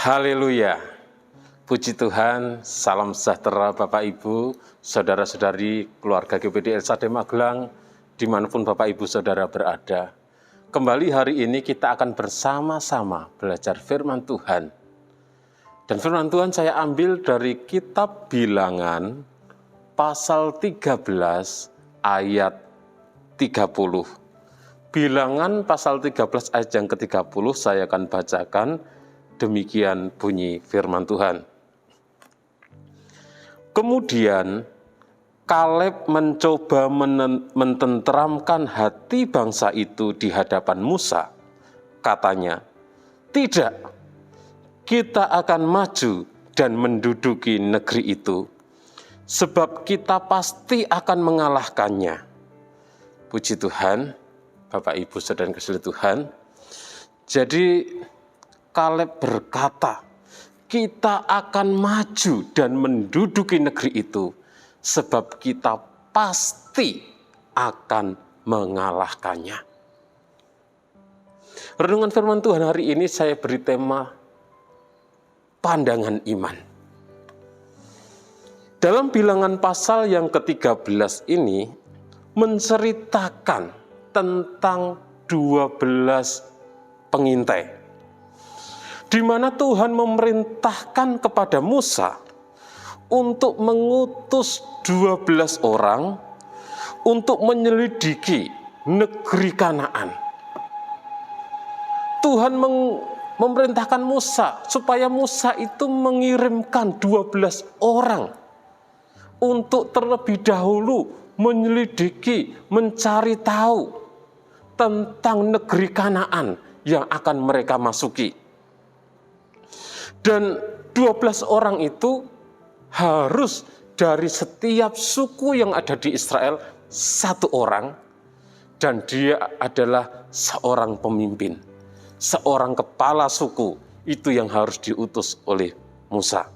Haleluya, puji Tuhan, salam sejahtera Bapak Ibu, Saudara-saudari, keluarga GPD LSAD Magelang, dimanapun Bapak Ibu Saudara berada. Kembali hari ini kita akan bersama-sama belajar firman Tuhan. Dan firman Tuhan saya ambil dari kitab Bilangan, pasal 13 ayat 30. Bilangan pasal 13 ayat yang ke-30 saya akan bacakan. Demikian bunyi firman Tuhan. Kemudian Kaleb mencoba mententeramkan hati bangsa itu di hadapan Musa. Katanya, "Tidak, kita akan maju dan menduduki negeri itu, sebab kita pasti akan mengalahkannya." Puji Tuhan, Bapak Ibu Saudara kasih Tuhan. Jadi Kaleb berkata, kita akan maju dan menduduki negeri itu, sebab kita pasti akan mengalahkannya. Renungan firman Tuhan hari ini saya beri tema pandangan iman. Dalam Bilangan pasal yang ke-13 ini menceritakan tentang 12 pengintai, di mana Tuhan memerintahkan kepada Musa untuk mengutus 12 orang untuk menyelidiki negeri Kanaan. Tuhan memerintahkan Musa supaya Musa itu mengirimkan 12 orang untuk terlebih dahulu menyelidiki, mencari tahu tentang negeri Kanaan yang akan mereka masuki. Dan 12 orang itu harus dari setiap suku yang ada di Israel satu orang, dan dia adalah seorang pemimpin, seorang kepala suku, itu yang harus diutus oleh Musa.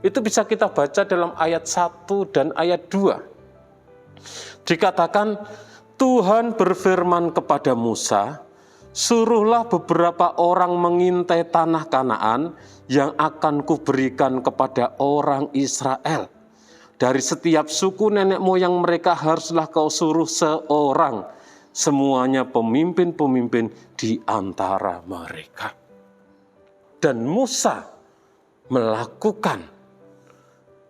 Itu bisa kita baca dalam ayat 1 dan ayat 2. Dikatakan Tuhan berfirman kepada Musa, "Suruhlah beberapa orang mengintai tanah Kanaan yang akan kuberikan kepada orang Israel. Dari setiap suku nenek moyang mereka haruslah kau suruh seorang, semuanya pemimpin-pemimpin di antara mereka." Dan Musa melakukan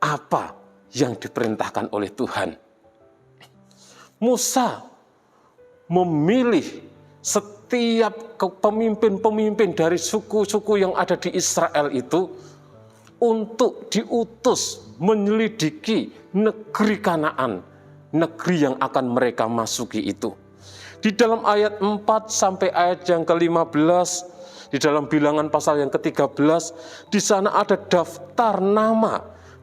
apa yang diperintahkan oleh Tuhan. Musa memilih setiap pemimpin-pemimpin dari suku-suku yang ada di Israel itu untuk diutus menyelidiki negeri Kanaan, negeri yang akan mereka masuki itu. Di dalam ayat 4 sampai ayat yang ke-15, di dalam Bilangan pasal yang ke-13, di sana ada daftar nama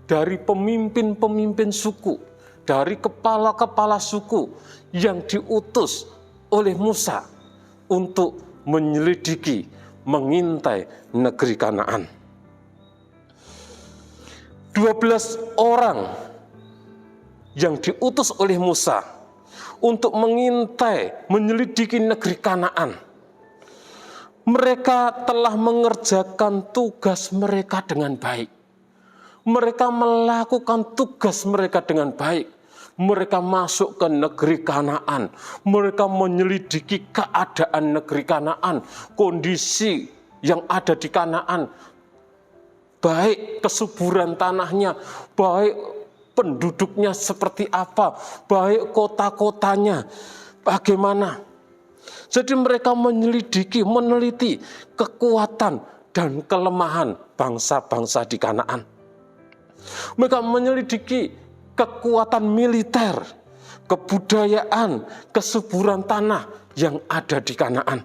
dari pemimpin-pemimpin suku, dari kepala-kepala suku yang diutus oleh Musa untuk menyelidiki, mengintai negeri Kanaan. 12 orang yang diutus oleh Musa untuk mengintai, menyelidiki negeri Kanaan. Mereka telah mengerjakan tugas mereka dengan baik. Mereka melakukan tugas mereka dengan baik. Mereka masuk ke negeri Kanaan. Mereka menyelidiki keadaan negeri Kanaan, kondisi yang ada di Kanaan, baik kesuburan tanahnya, baik penduduknya seperti apa, baik kota-kotanya bagaimana. Jadi mereka menyelidiki, meneliti kekuatan dan kelemahan bangsa-bangsa di Kanaan. Mereka menyelidiki kekuatan militer, kebudayaan, kesuburan tanah yang ada di Kanaan.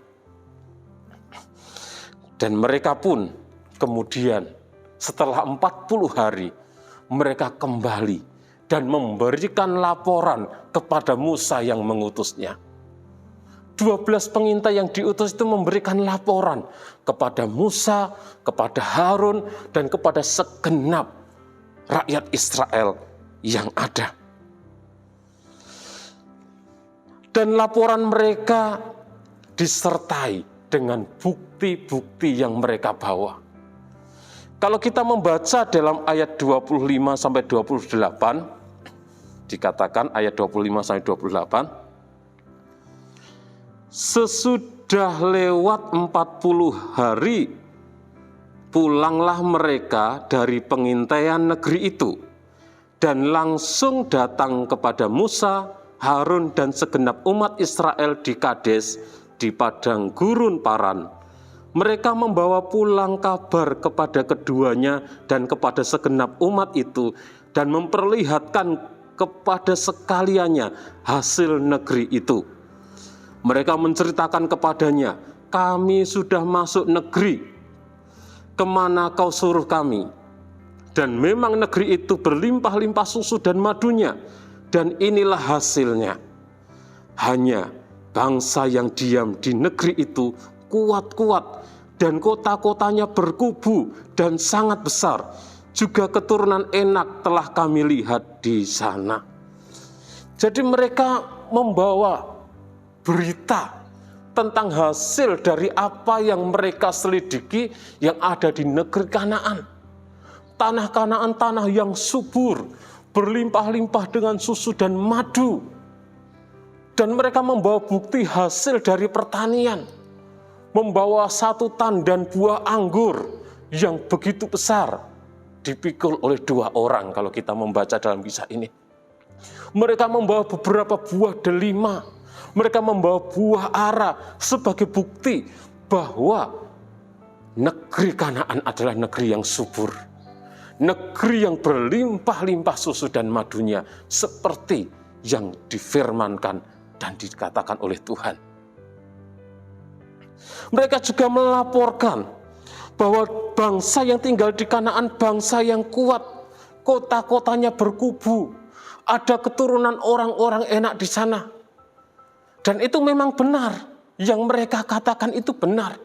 Dan mereka pun kemudian setelah 40 hari, mereka kembali dan memberikan laporan kepada Musa yang mengutusnya. 12 pengintai yang diutus itu memberikan laporan kepada Musa, kepada Harun, dan kepada segenap rakyat Israel yang ada. Dan laporan mereka disertai dengan bukti-bukti yang mereka bawa. Kalau kita membaca dalam ayat 25 sampai 28, dikatakan ayat 25 sampai 28, sesudah lewat 40 hari, pulanglah mereka dari pengintaian negeri itu, dan langsung datang kepada Musa, Harun, dan segenap umat Israel di Kades, di padang gurun Paran. Mereka membawa pulang kabar kepada keduanya dan kepada segenap umat itu, dan memperlihatkan kepada sekaliannya hasil negeri itu. Mereka menceritakan kepadanya, kami sudah masuk negeri kemana kau suruh kami. Dan memang negeri itu berlimpah-limpah susu dan madunya, dan inilah hasilnya. Hanya bangsa yang diam di negeri itu kuat-kuat, dan kota-kotanya berkubu dan sangat besar. Juga keturunan Enak telah kami lihat di sana. Jadi mereka membawa berita tentang hasil dari apa yang mereka selidiki yang ada di negeri Kanaan. Tanah Kanaan, tanah yang subur, berlimpah-limpah dengan susu dan madu. Dan mereka membawa bukti hasil dari pertanian. Membawa satu tandan buah anggur yang begitu besar, dipikul oleh 2 orang kalau kita membaca dalam kisah ini. Mereka membawa beberapa buah delima, mereka membawa buah ara sebagai bukti bahwa negeri Kanaan adalah negeri yang subur, negeri yang berlimpah-limpah susu dan madunya, seperti yang difirmankan dan dikatakan oleh Tuhan. Mereka juga melaporkan bahwa bangsa yang tinggal di Kanaan bangsa yang kuat, kota-kotanya berkubu, ada keturunan orang-orang Enak di sana. Dan itu memang benar, yang mereka katakan itu benar.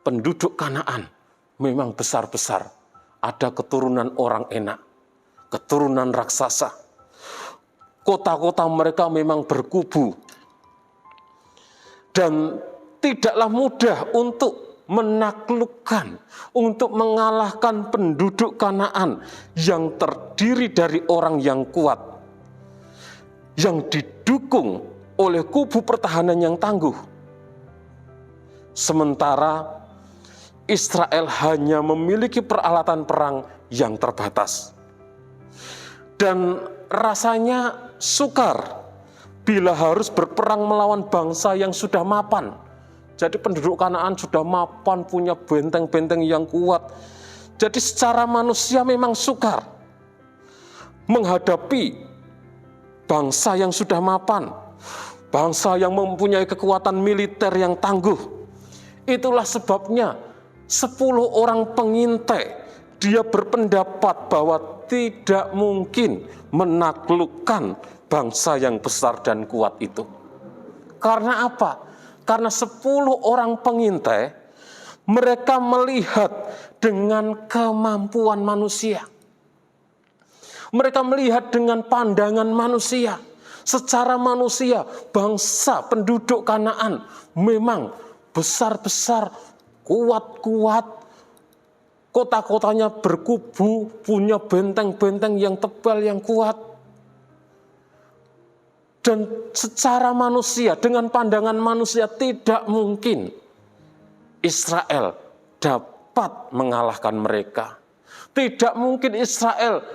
Penduduk Kanaan memang besar-besar, ada keturunan orang Enak, keturunan raksasa. Kota-kota mereka memang berkubu. Dan tidaklah mudah untuk menaklukkan, untuk mengalahkan penduduk Kanaan yang terdiri dari orang yang kuat, yang didukung oleh kubu pertahanan yang tangguh. Sementara Israel hanya memiliki peralatan perang yang terbatas. Dan rasanya sukar bila harus berperang melawan bangsa yang sudah mapan. Jadi penduduk Kanaan sudah mapan, punya benteng-benteng yang kuat. Jadi secara manusia memang sukar menghadapi bangsa yang sudah mapan, bangsa yang mempunyai kekuatan militer yang tangguh. Itulah sebabnya 10 orang pengintai, dia berpendapat bahwa tidak mungkin menaklukkan bangsa yang besar dan kuat itu. Karena apa? Karena 10 orang pengintai, mereka melihat dengan kemampuan manusia. Mereka melihat dengan pandangan manusia. Secara manusia, bangsa penduduk Kanaan memang besar-besar, kuat-kuat, kota-kotanya berkubu, punya benteng-benteng yang tebal, yang kuat. Dan secara manusia, dengan pandangan manusia, tidak mungkin Israel dapat mengalahkan mereka. Tidak mungkin Israel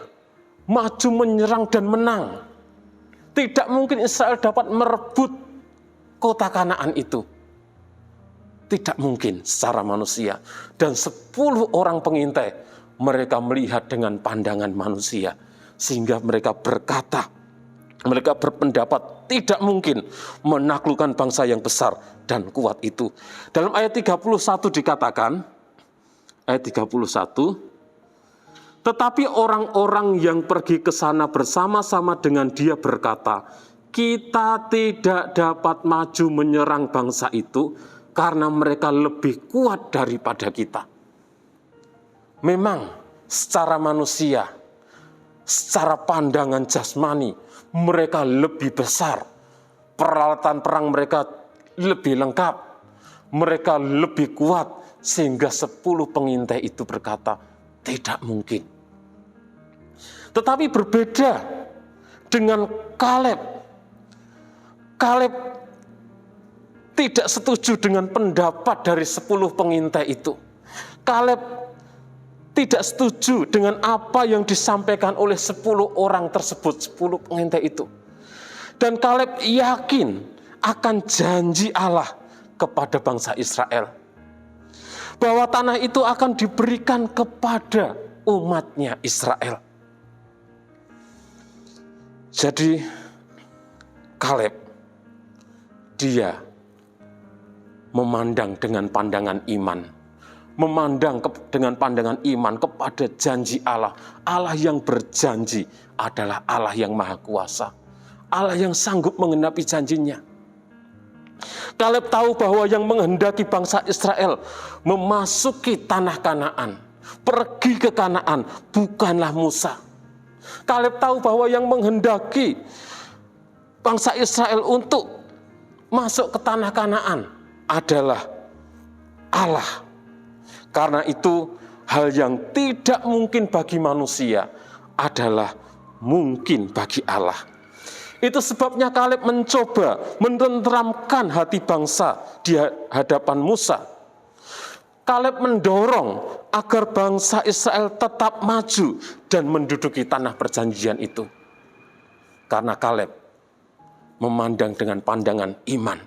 maju menyerang dan menang. Tidak mungkin Israel dapat merebut kota Kanaan itu. Tidak mungkin secara manusia. Dan 10 orang pengintai, mereka melihat dengan pandangan manusia. Sehingga mereka berkata, mereka berpendapat tidak mungkin menaklukkan bangsa yang besar dan kuat itu. Dalam ayat 31 dikatakan, ayat 31, tetapi orang-orang yang pergi ke sana bersama-sama dengan dia berkata, kita tidak dapat maju menyerang bangsa itu karena mereka lebih kuat daripada kita. Memang secara manusia, secara pandangan jasmani, mereka lebih besar, peralatan perang mereka lebih lengkap, mereka lebih kuat, sehingga 10 pengintai itu berkata, tidak mungkin. Tetapi berbeda dengan Kaleb. Kaleb tidak setuju dengan pendapat dari 10 pengintai itu. Kaleb tidak setuju dengan apa yang disampaikan oleh 10 orang tersebut, 10 pengintai itu. Dan Kaleb yakin akan janji Allah kepada bangsa Israel, bahwa tanah itu akan diberikan kepada umatnya Israel. Jadi Kaleb, dia memandang dengan pandangan iman, dengan pandangan iman kepada janji Allah. Allah yang berjanji adalah Allah yang maha kuasa, Allah yang sanggup menggenapi janjinya. Kaleb tahu bahwa yang menghendaki bangsa Israel memasuki tanah Kanaan, pergi ke Kanaan, bukanlah Musa. Kaleb tahu bahwa yang menghendaki bangsa Israel untuk masuk ke tanah Kanaan adalah Allah. Karena itu hal yang tidak mungkin bagi manusia adalah mungkin bagi Allah. Itu sebabnya Kaleb mencoba menenteramkan hati bangsa di hadapan Musa. Kaleb mendorong agar bangsa Israel tetap maju dan menduduki tanah perjanjian itu. Karena Kaleb memandang dengan pandangan iman.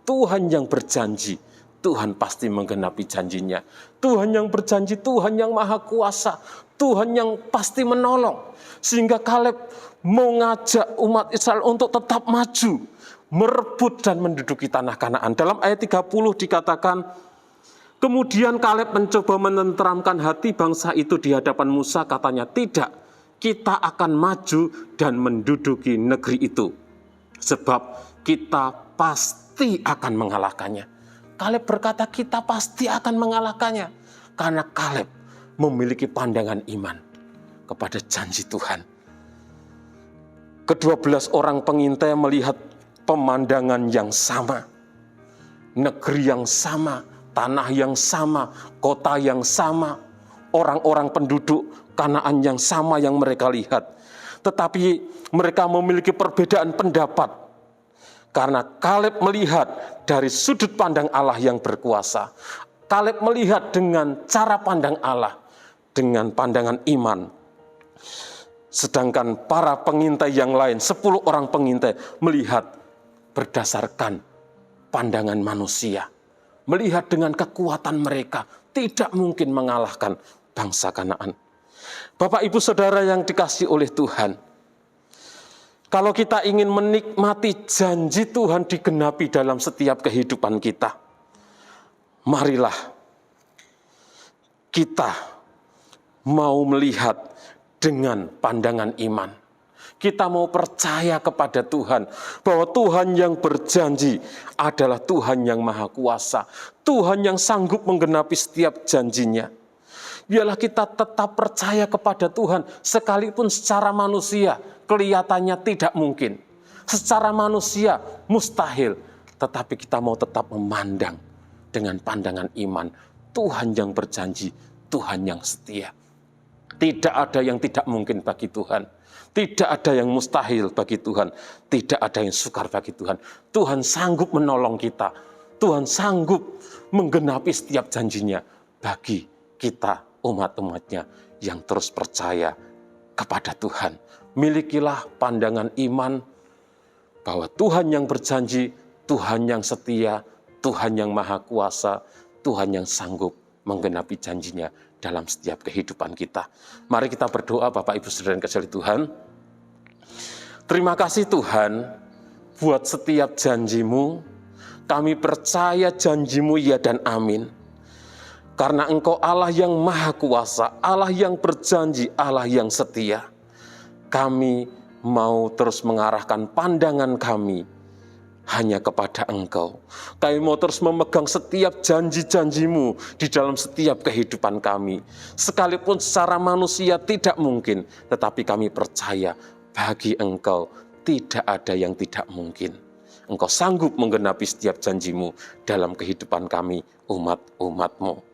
Tuhan yang berjanji, Tuhan pasti menggenapi janjinya. Tuhan yang berjanji, Tuhan yang maha kuasa, Tuhan yang pasti menolong. Sehingga Kaleb mengajak umat Israel untuk tetap maju, merebut dan menduduki tanah Kanaan. Dalam ayat 30 dikatakan, kemudian Kaleb mencoba menenteramkan hati bangsa itu di hadapan Musa, katanya, tidak, kita akan maju dan menduduki negeri itu, sebab kita pasti akan mengalahkannya. Kaleb berkata, kita pasti akan mengalahkannya, karena Kaleb memiliki pandangan iman kepada janji Tuhan. Ke-12 orang pengintai melihat pemandangan yang sama, negeri yang sama, tanah yang sama, kota yang sama, orang-orang penduduk Kanaan yang sama yang mereka lihat. Tetapi mereka memiliki perbedaan pendapat. Karena Kaleb melihat dari sudut pandang Allah yang berkuasa. Kaleb melihat dengan cara pandang Allah, dengan pandangan iman. Sedangkan para pengintai yang lain, 10 orang pengintai, melihat berdasarkan pandangan manusia. Melihat dengan kekuatan mereka, tidak mungkin mengalahkan bangsa Kanaan. Bapak, Ibu, Saudara yang dikasihi oleh Tuhan, kalau kita ingin menikmati janji Tuhan digenapi dalam setiap kehidupan kita, marilah kita mau melihat dengan pandangan iman. Kita mau percaya kepada Tuhan, bahwa Tuhan yang berjanji adalah Tuhan yang maha kuasa, Tuhan yang sanggup menggenapi setiap janjinya. Biarlah kita tetap percaya kepada Tuhan, sekalipun secara manusia kelihatannya tidak mungkin. Secara manusia mustahil, tetapi kita mau tetap memandang dengan pandangan iman. Tuhan yang berjanji, Tuhan yang setia. Tidak ada yang tidak mungkin bagi Tuhan. Tidak ada yang mustahil bagi Tuhan. Tidak ada yang sukar bagi Tuhan. Tuhan sanggup menolong kita. Tuhan sanggup menggenapi setiap janjinya bagi kita, umat-umatnya yang terus percaya kepada Tuhan. Milikilah pandangan iman bahwa Tuhan yang berjanji, Tuhan yang setia, Tuhan yang maha kuasa, Tuhan yang sanggup menggenapi janjinya dalam setiap kehidupan kita. Mari kita berdoa, Bapak, Ibu, Saudara yang kasihi Tuhan. Terima kasih Tuhan buat setiap janjimu. Kami percaya janjimu ya dan amin. Karena Engkau Allah yang maha kuasa, Allah yang berjanji, Allah yang setia. Kami mau terus mengarahkan pandangan kami hanya kepada Engkau. Kami mau terus memegang setiap janji-janjimu di dalam setiap kehidupan kami. Sekalipun secara manusia tidak mungkin, tetapi kami percaya bagi Engkau tidak ada yang tidak mungkin. Engkau sanggup menggenapi setiap janjimu dalam kehidupan kami, umat-umat-Mu.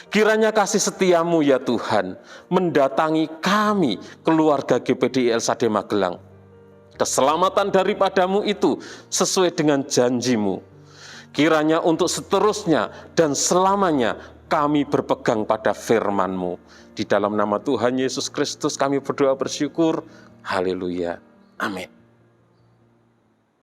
Kiranya kasih setiamu ya Tuhan mendatangi kami, keluarga GPDI LSAD Magelang. Keselamatan daripadamu itu sesuai dengan janjimu. Kiranya untuk seterusnya dan selamanya kami berpegang pada firman-Mu. Di dalam nama Tuhan Yesus Kristus kami berdoa bersyukur. Haleluya. Amin.